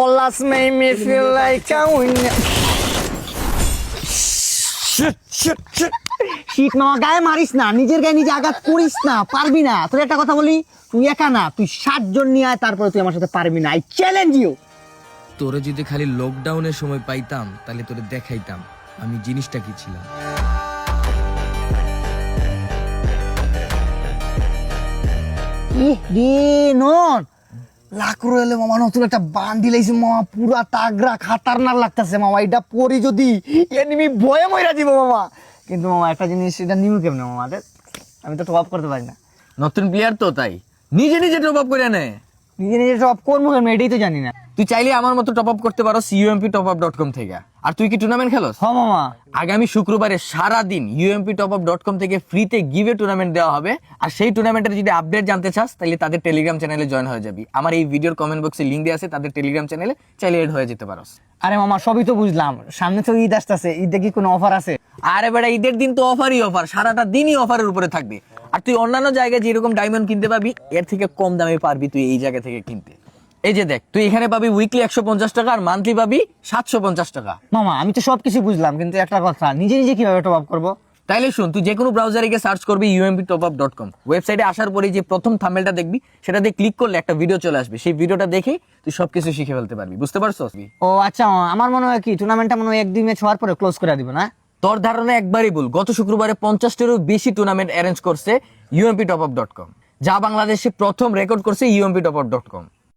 All last made me feel like a winner. শীত মামা গায়ে মারিস না, নিজের গায়ে নিজে আঘাত করিস না, পারবি না। তোর একটা কথা বলি, তুই একা না, তুই 60 জন নিয়ে আয়, তারপরে তুই আমার সাথে পারবি না। I challenge you. তোরে যদি খালি লকডাউনের সময় পাইতাম তাহলে তোরে দেখাইতাম আমি জিনিসটা কি ছিলাম। নন লাখ রয়েলে মামা, নতুন একটা বান্ডিল আইছে মামা, পুরা তাগড়া খাতারনাক লাগতেছে মামা। এটা পরি যদি এনিমি ভয়ে মইরা দিব মামা। কিন্তু মামা একটা জিনিস, এটা নিউ কেমনে মামা? আমি তো টপ আপ করতে পারি না। নতুন প্লেয়ার তো তাই নিজে নিজে টপ আপ করে নেয়। নিজে নিজে টপ করবো কেমনে এটাই তো জানি না। তুই চাইলে আমার মতো টপ আপ করতে পারো umptopup.com থেকে। আর তুই কি টুর্নামেন্ট খেলোস? হ্যাঁ মামা। আগামী শুক্রবারে সারা দিন umptopup.com থেকে ফ্রিতে গিভে টুর্নামেন্ট দেওয়া হবে। আর সেই টুর্নামেন্টের যদি আপডেট জানতে চাস তাহলে তাদের টেলিগ্রাম চ্যানেলে জয়েন হয়ে যাবি। আমার এই ভিডিওর কমেন্ট বক্সে লিংক দেওয়া আছে, তাদের টেলিগ্রাম চ্যানেলে চাইলে এড হয়ে যেতে পারোস। আরে মামা সবই তো বুঝলাম, সামনে তো ঈদ আসতেছে, ঈদে কি কোনো অফার আছে? আরে বেটা, ঈদের দিন তো অফারই অফার, সারাটা দিনই অফারের উপরে থাকবে। আর তুই অন্যান্য জায়গায় যেরকম ডায়মন্ড কিনতে পাবি, এর থেকে কম দামে পারবি তুই এই জায়গা থেকে কিনতে। এই যে দেখ, তুই এখানে পাবি উইকলি 150 টাকা আর মান্থলি পাবি 750 টাকা। মামা আমি তো সবকিছু বুঝলাম, কিন্তু একটা কথা, নিজে নিজে কিভাবে টপ আপ করবো? তাইলে শুন, তুই যে কোনো ব্রাউজারে গিয়ে সার্চ করবি umptopup.com। ওয়েবসাইটে আসার পরে যে প্রথম থাম্বনেলটা দেখবি, সেটা দিয়ে ক্লিক করলে একটা ভিডিও চলে আসবে। সেই ভিডিওটা দেখে তুই সবকিছু শিখে ফেলতে পারবি। বুঝতে পারছস? ও আচ্ছা মামা, আমার মনে হয় কি টুর্নামেন্টটা মনে হয় 1-2 ম্যাচ হওয়ার পরে ক্লোজ করে দিব না? তোর ধারণা একবারই ভুল। গত শুক্রবারে 50টারও বেশি টুর্নামেন্ট অ্যারেঞ্জ করছে umptopup.com, যা বাংলাদেশে প্রথম রেকর্ড করছে umptopup.com।